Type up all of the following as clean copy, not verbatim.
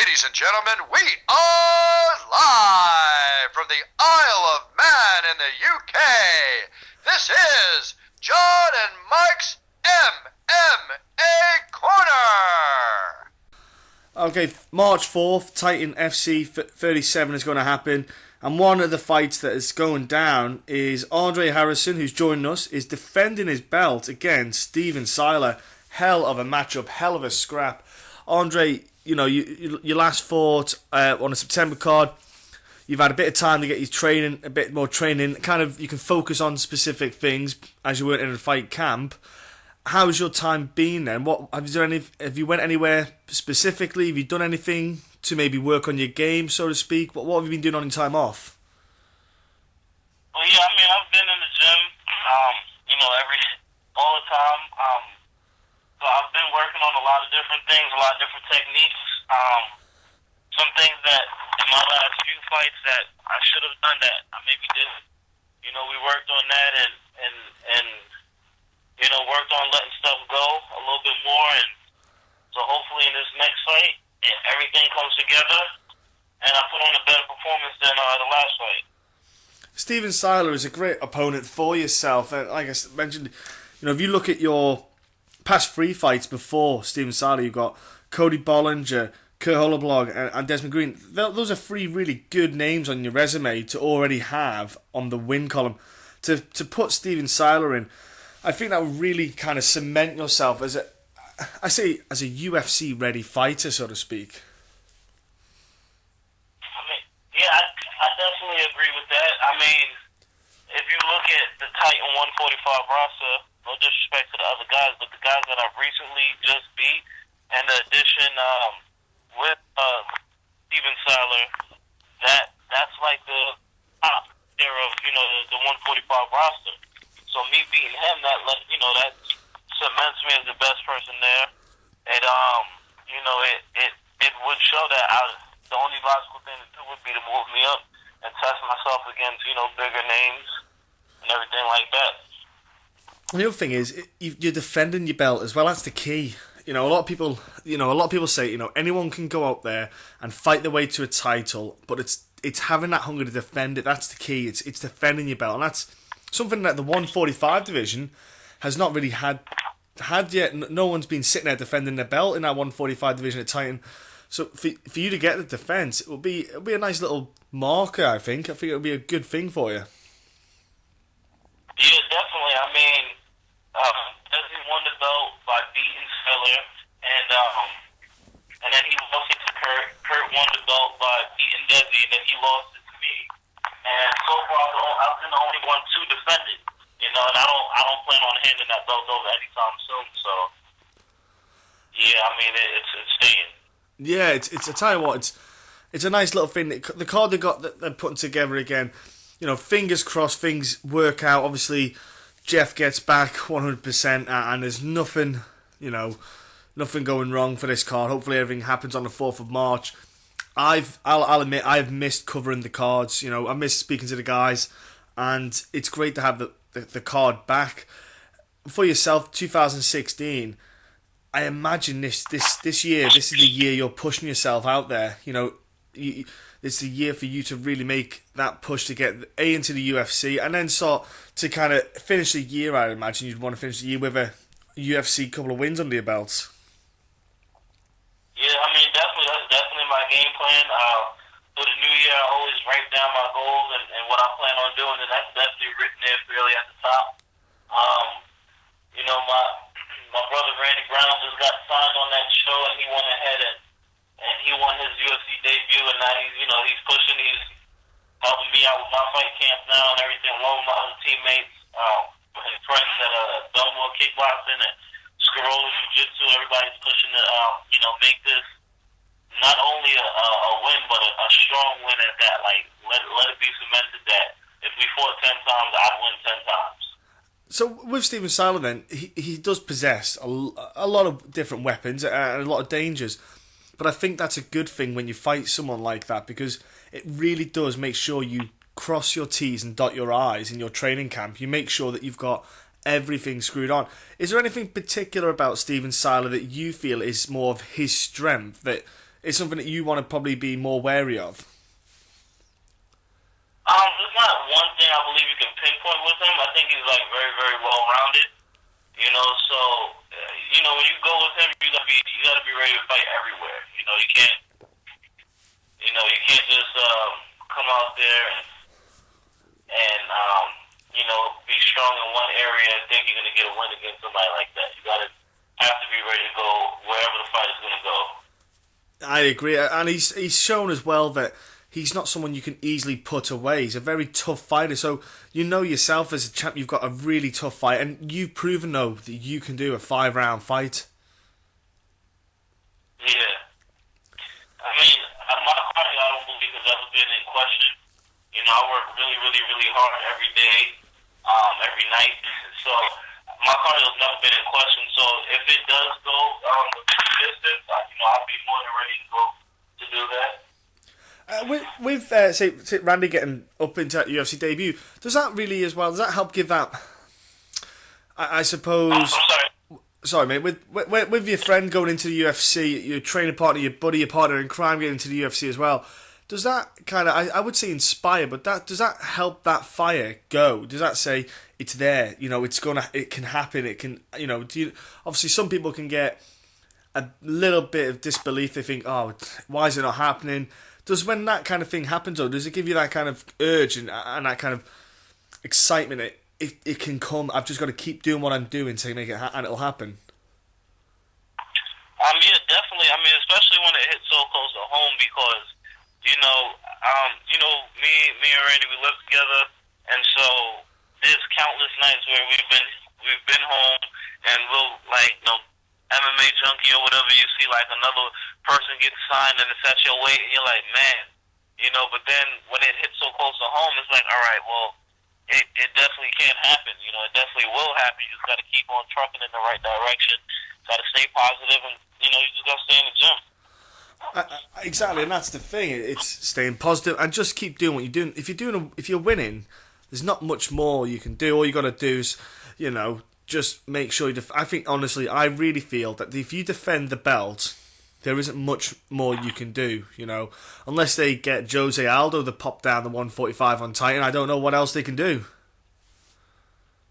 Ladies and gentlemen, we are live from the Isle of Man in the UK. This is John and Mike's MMA Corner. Okay, March 4th, Titan FC 37 is going to happen. And one of the fights that is going down is Andre Harrison, who's joining us, is defending his belt against Steven Siler. Hell of a matchup, hell of a scrap. Andre, you know, you last fought on a September card. You've had a bit of time to get your training, a bit more training. Kind of, you can focus on specific things as you weren't in a fight camp. How's your time been then? Have you went anywhere specifically? Have you done anything to maybe work on your game, so to speak? What have you been doing on your time off? Well, yeah, I mean, I've been in the gym, all the time. So I've been working on a lot of different things, a lot of different techniques. Some things that in my last few fights that I should have done that I maybe didn't. You know, we worked on that and worked on letting stuff go a little bit more. And so hopefully in this next fight, everything comes together and I put on a better performance than the last fight. Steven Siler is a great opponent for yourself. Like I mentioned, you know, if you look at your past 3 fights before Steven Siler, you've got Cody Bollinger, Kurt Holoblog, and Desmond Green. Those are 3 really good names on your resume to already have on the win column. To put Steven Siler in, I think that would really kind of cement yourself as a UFC ready fighter, so to speak. I mean, yeah, I definitely agree with that. I mean, if you look at the Titan 145 roster, no disrespect to the other guys, but the guys that I've recently just beat, and the addition with Steven Siler, that's like the top tier of the 145 roster. So me beating him, that cements me as the best person there, and it would show that the only logical thing to do would be to move me up and test myself against bigger names and everything like that. And the other thing is, you're defending your belt as well. That's the key. A lot of people say, anyone can go out there and fight their way to a title, but it's having that hunger to defend it. That's the key. It's defending your belt, and that's something that the 145 division has not really had yet. No one's been sitting there defending their belt in that 145 division at Titan. So for you to get the defense, it'll be a nice little marker. I think it'll be a good thing for you. Yeah, definitely. I mean, Desi won the belt by beating Siler, and then he lost it to Kurt. Kurt won the belt by beating Desi, and then he lost it to me. And so far, I've been the only one to defend it. And I don't plan on handing that belt over anytime soon. So, yeah, I mean, it's staying. Yeah, it's I tell you what, it's a nice little thing. The card they're putting together again. Fingers crossed things work out. Obviously, Jeff gets back 100%, and there's nothing going wrong for this card. Hopefully, everything happens on the 4th of March. I'll admit I've missed covering the cards. I miss speaking to the guys, and it's great to have the card back for yourself. 2016. I imagine this year. This is the year you're pushing yourself out there. It's the year for you to really make that push to get into the UFC, and then start to kind of finish the year. I imagine you'd want to finish the year with a UFC couple of wins under your belts. Yeah, I mean, that's definitely my game plan. For the new year, I always write down my goals and what I plan on doing, and that's definitely written there really at the top. My brother Randy Brown just got signed on that show, and he went ahead and he won his UFC debut, and now he's pushing, he's helping me out with my fight camp now and everything, along with my other teammates, and friends that Belmore Kickboxing and Scarola Jiu-Jitsu. Everybody's pushing to make this not only a win, but a strong win at that. Like, let it be cemented that if we fought 10 times, I'd win 10 times. So with Steven Siler, then he does possess a lot of different weapons and a lot of dangers, but I think that's a good thing when you fight someone like that, because it really does make sure you cross your T's and dot your I's in your training camp. You make sure that you've got everything screwed on. Is there anything particular about Steven Siler that you feel is more of his strength, that is something that you want to probably be more wary of? There's not one thing I believe you can pinpoint with him. I think he's like very, very well rounded. You know, so when you go with him, you gotta be ready to fight everywhere. You can't just come out there and be strong in one area and think you're gonna get a win against somebody like that. You have to be ready to go wherever the fight is gonna go. I agree, and he's shown as well that he's not someone you can easily put away. He's a very tough fighter, so you know yourself as a champ, you've got a really tough fight, and you've proven, though, that you can do a 5-round fight. Yeah. I mean, my cardio, I don't believe has ever been in question. I work really, really, really hard every day, every night, so my cardio's never been in question. So if it does go the distance, I'll be more than ready to go to do that. With say Randy getting up into that UFC debut, does that really as well? Does that help give that? I suppose. I'm sorry. Sorry, mate. With your friend going into the UFC, your training partner, your buddy, your partner in crime getting into the UFC as well. Does that kind of? I would say inspire, but does that help that fire go? Does that say it's there? It can happen. It can. Obviously, some people can get a little bit of disbelief. They think, oh, why is it not happening? Does when that kind of thing happens, or does it give you that kind of urge and that kind of excitement? It can come. I've just got to keep doing what I'm doing to make it, and it'll happen. Yeah, definitely. I mean, especially when it hits so close to home, because me and Randy, we live together, and so there's countless nights where we've been home, and we'll MMA junkie or whatever, you see like another person gets signed and it's at your weight and you're like, man, but then when it hits so close to home, it's like, all right, well, it definitely can happen. It definitely will happen. You just got to keep on trucking in the right direction. Got to stay positive, and you just got to stay in the gym. Exactly, and that's the thing. It's staying positive and just keep doing what you're doing. If you're winning, there's not much more you can do. All you got to do is, just make sure you. I think honestly, I really feel that if you defend the belt, there isn't much more you can do. Unless they get Jose Aldo to pop down the 145 on Titan. I don't know what else they can do.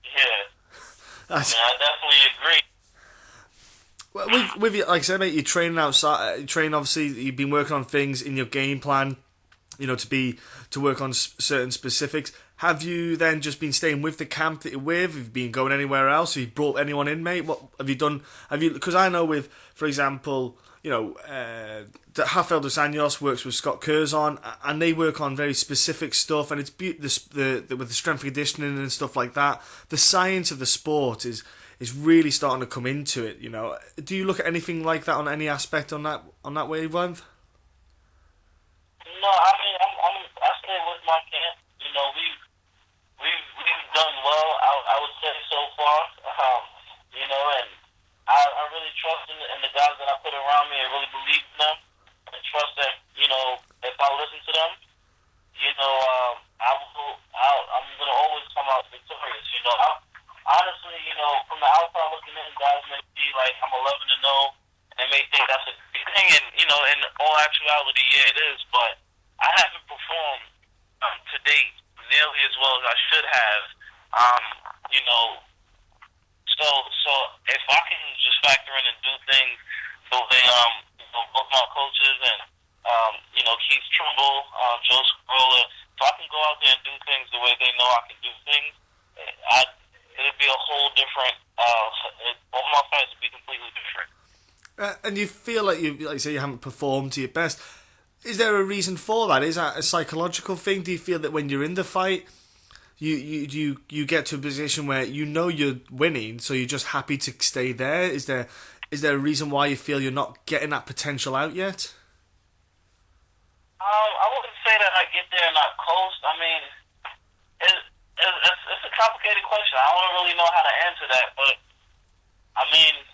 Yeah, I definitely agree. Well, with you, like I said, mate, you're training outside. You're training, obviously, you've been working on things in your game plan. To work on certain specifics. Have you then just been staying with the camp that you're with? Have you been going anywhere else? Have you brought anyone in, mate? What have you done? Because I know with, for example, that Rafael dos Anjos works with Scott Curzon, and they work on very specific stuff, and it's with the strength and conditioning and stuff like that. The science of the sport is really starting to come into it. Do you look at anything like that on any aspect on that wavelength? No, I mean I stay with my camp. We've done well. I would say so far. And I really trust in the guys that I put around me and really believe in them. And trust that if I listen to them, I'm gonna always come out victorious. Honestly, from the outside looking in, guys may see like I'm 11-0, and they may think that's a big thing. And in all actuality, yeah, it is. But I haven't performed to date nearly as well as I should have. So if I can just factor in and do things the way both my coaches and Keith Trimble, Joe Scrolla, if I can go out there and do things the way they know I can do things, it'd be a whole different. All my fights would be completely different. And you feel like you say you haven't performed to your best. Is there a reason for that? Is that a psychological thing? Do you feel that when you're in the fight, you get to a position where you're winning, so you're just happy to stay there? Is there a reason why you feel you're not getting that potential out yet? I wouldn't say that I get there and not coast. I mean, it's a complicated question. I don't really know how to answer that, but I mean,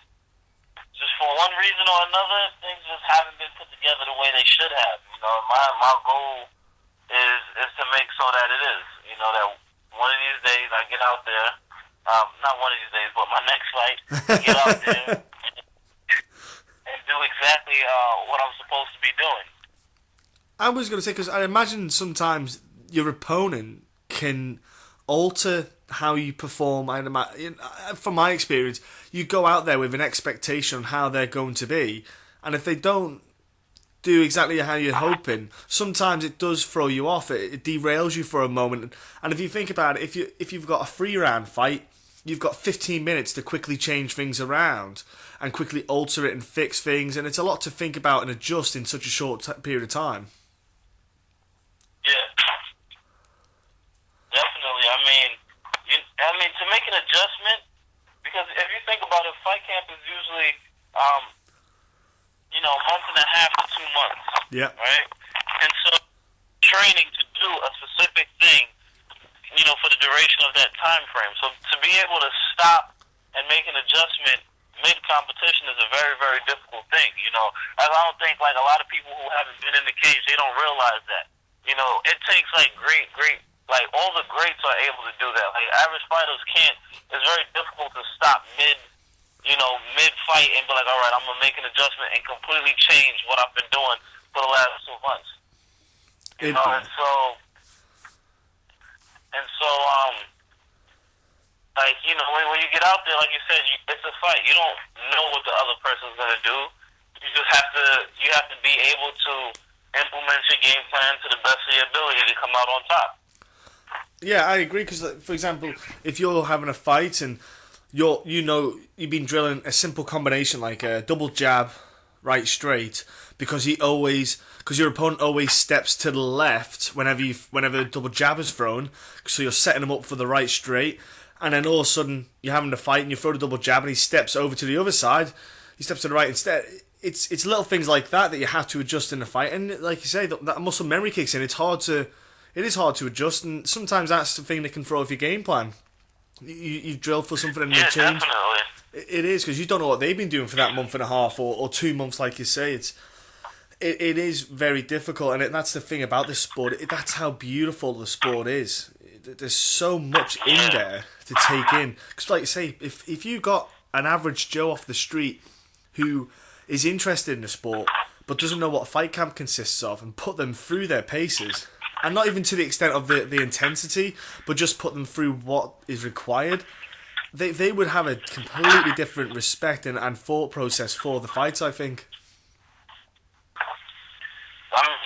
just for one reason or another, things just haven't been put together the way they should have. My goal is to make so that it is. That one of these days I get out there. Not one of these days, but my next fight, I get out there and do exactly exactly what I'm supposed to be doing. I was going to say, because I imagine sometimes your opponent can alter how you perform. From my experience, you go out there with an expectation on how they're going to be, and if they don't do exactly how you're hoping, sometimes it does throw you off. It derails you for a moment. And if you think about it, if you've got a 3-round fight, you've got 15 minutes to quickly change things around and quickly alter it and fix things, and it's a lot to think about and adjust in such a short period of time. Yeah, definitely. I mean, to make an adjustment, because if you think about it, fight camp is usually, a month and a half to 2 months. Yeah. Right? And so training to do a specific thing, for the duration of that time frame. So to be able to stop and make an adjustment mid-competition is a very, very difficult thing. I don't think, like, a lot of people who haven't been in the cage, they don't realize that. It takes, like, great, like, all the greats are able to do that. Like, average fighters can't. It's very difficult to stop mid-fight and be like, all right, I'm going to make an adjustment and completely change what I've been doing for the last 2 months. When you get out there, like you said, it's a fight. You don't know what the other person's going to do. You just have to be able to implement your game plan to the best of your ability to come out on top. Yeah, I agree, because, for example, if you're having a fight and you've been drilling a simple combination like a double jab, right straight, because your opponent always steps to the left whenever a double jab is thrown, so you're setting him up for the right straight, and then all of a sudden you're having a fight and you throw the double jab and he steps over to the other side, he steps to the right instead. It's little things like that you have to adjust in the fight, and like you say, that muscle memory kicks in. It is hard to adjust, and sometimes that's the thing that can throw off your game plan. You drill for something and they change. Definitely. It is, because you don't know what they've been doing for that month and a half or 2 months, like you say. It is very difficult, and that's the thing about this sport. That's how beautiful the sport is. There's so much in there to take in. Because, like you say, if you got an average Joe off the street who is interested in the sport but doesn't know what fight camp consists of, and put them through their paces, and not even to the extent of the intensity, but just put them through what is required, they would have a completely different respect and thought process for the fights, I think.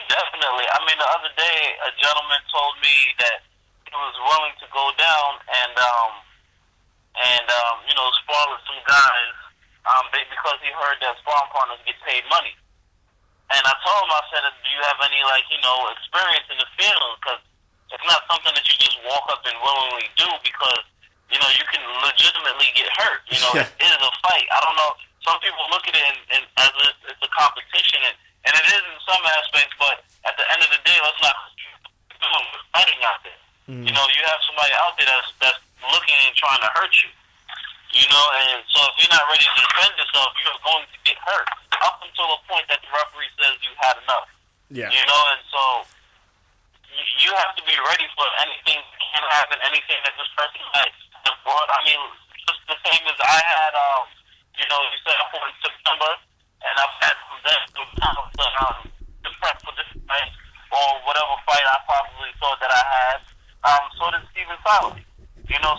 Definitely. The other day, a gentleman told me that he was willing to go down and spar with some guys because he heard that sparring partners get paid money. And I told him, I said, do you have any, experience in the field? Because it's not something that you just walk up and willingly do, because, you can legitimately get hurt. It is a fight. I don't know. Some people look at it as it's a competition, and it is in some aspects, but at the end of the day, let's not do fighting out there. You have somebody out there that's looking and trying to hurt you. And so if you're not ready to defend yourself, you're going to get hurt up until the point that the referee says you've had enough. Yeah. And so you have to be ready for anything that can happen, anything that this person has brought. Just the same as I had, you said I fought in September, and I've had some to prep for this fight or whatever fight I probably thought that I had. So did Steven Siler.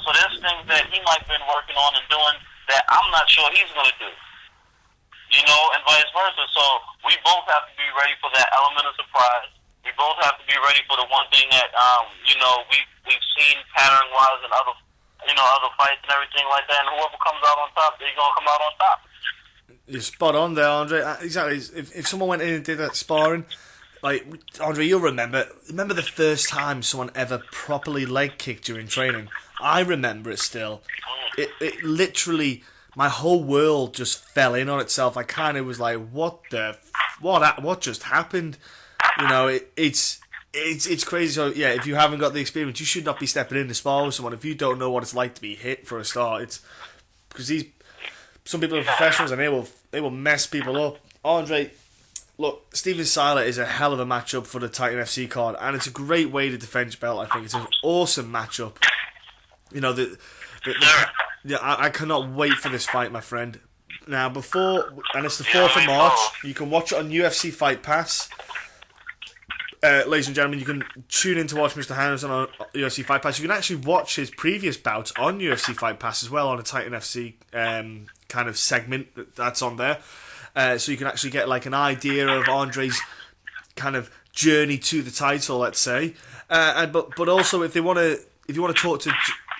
So there's things that he might have been working on and doing that I'm not sure he's going to do. And vice versa. So we both have to be ready for that element of surprise. We both have to be ready for the one thing that, we've seen pattern-wise in other fights and everything like that. And whoever comes out on top, they're going to come out on top. You're spot on there, Andre. Exactly. If someone went in and did that sparring, like, Andre, you'll remember the first time someone ever properly leg kicked during training. I remember it still. It literally, my whole world just fell in on itself. I kind of was like, what just happened? It's crazy. So yeah, if you haven't got the experience, you should not be stepping in to spar with someone if you don't know what it's like to be hit for a start. It's because some people are professionals and they will mess people up. Andre, look, Steven Siler is a hell of a matchup for the Titan FC card, and it's a great way to defend your belt. I think it's an awesome matchup. I cannot wait for this fight, my friend. Now, and it's the 4th of March. You can watch it on UFC Fight Pass. Ladies and gentlemen, you can tune in to watch Mr. Harrison on UFC Fight Pass. You can actually watch his previous bouts on UFC Fight Pass as well on a Titan FC kind of segment that's on there. So you can actually get like an idea of Andre's kind of journey to the title, let's say. But also, if you want to talk to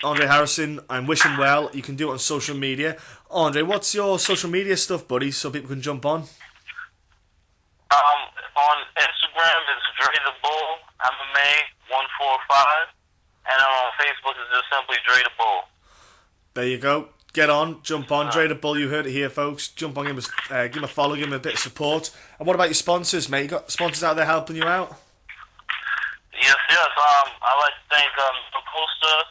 Andre Harrison and wish him well, you can do it on social media. Andre, what's your social media stuff, buddy, so people can jump on? On Instagram it's Dre the Bull MMA 145, and on Facebook it's just simply Dre the Bull. There you go. Get on, jump on, Dre the Bull. You heard it here, folks. Jump on, give him a follow, give him a bit of support. And what about your sponsors, mate? You got sponsors out there helping you out? Yes. I'd like to thank Costa,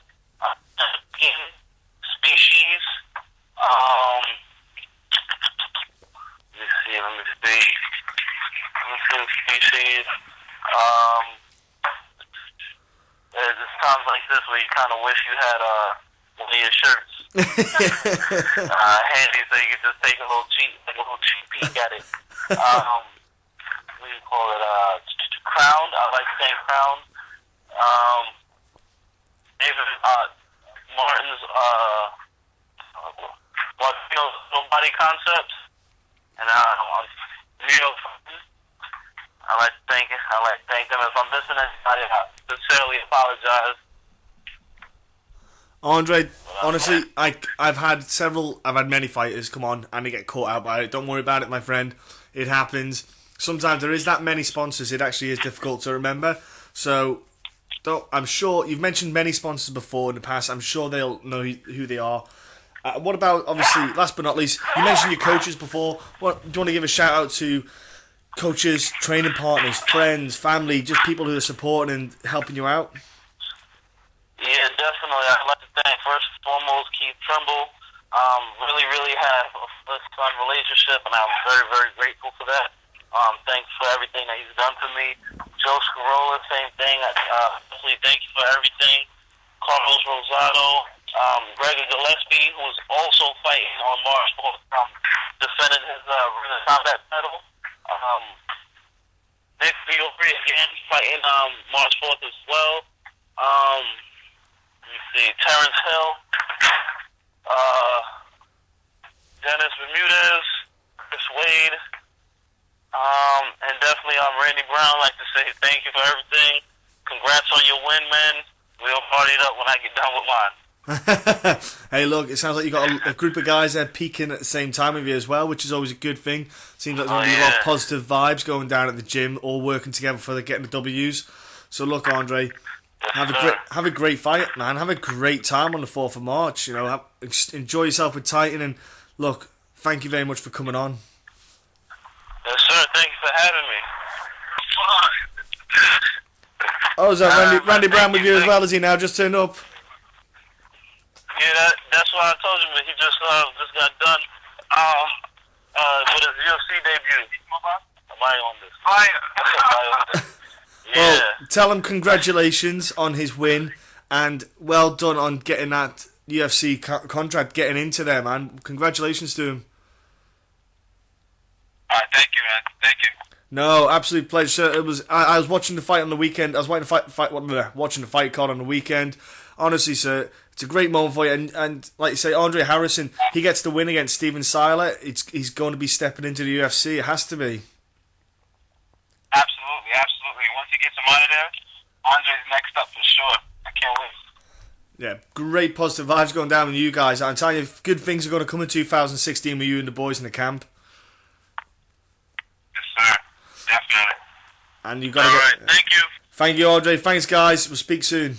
Species. Let me see. Species. There's times like this where you kind of wish you had one of your shirts handy, so you could just take a little cheap peek at it. What do you call it? Crown. I'd like to thank Crown. David Martin's Body Concepts, and New York. I like to thank them. If I'm missing anybody, I sincerely apologize. Andre, honestly, I've had many fighters come on and they get caught out by it. Don't worry about it, my friend. It happens. Sometimes there is that many sponsors. It actually is difficult to remember. So, I'm sure you've mentioned many sponsors before in the past. I'm sure they'll know who they are. What about, obviously, last but not least, you mentioned your coaches before. Do you want to give a shout out to coaches, training partners, friends, family, just people who are supporting and helping you out? Yeah, definitely. I'd like to thank first and foremost Keith Trimble. Really had a fun relationship, and I'm very, very grateful for that. Thanks for everything that he's done for me. Joe Scarola, same thing. Definitely thank you for everything. Carlos Rosado, Gregor Gillespie, who's also fighting on March 4th, defending his Ring of Combat title. Nick Fiore again fighting March 4th as well. Let me see, Terrence Hill, Dennis Bermudez, Chris Wade, and definitely Randy Brown. I'd like to say thank you for everything. Congrats on your win, man. We'll party it up when I get done with mine. Hey, look, it sounds like you got a group of guys there peaking at the same time with you as well, which is always a good thing. Seems like there's going to be a lot of positive vibes going down at the gym, all working together for getting the W's. So look, Andre, have a great fight, man. Have a great time on the 4th of March. You know, enjoy yourself with Titan, and look, thank you very much for coming on. Yes, sir. Thank you for having me. Oh, is that Randy Brown with you as well? Is he now just turned up? Yeah, that's what I told you, but he just got done with his UFC debut. Am I on this? Fire. Yeah. Well, tell him congratulations on his win, and well done on getting that UFC contract, getting into there, man. Congratulations to him. All right, thank you, man. Thank you. No, absolute pleasure, sir. It was. I was watching the fight on the weekend. I was watching the fight card on the weekend. Honestly, sir, it's a great moment for you. And like you say, Andre Harrison, he gets the win against Steven Siler. He's going to be stepping into the UFC. It has to be. Absolutely. Once he gets him out of there, Andre's next up for sure. I can't wait. Yeah, great positive vibes going down with you guys. I'm telling you, good things are going to come in 2016 with you and the boys in the camp. Yes, sir. Definitely. And you got to. All right. Thank you. Thank you, Andre. Thanks, guys. We'll speak soon.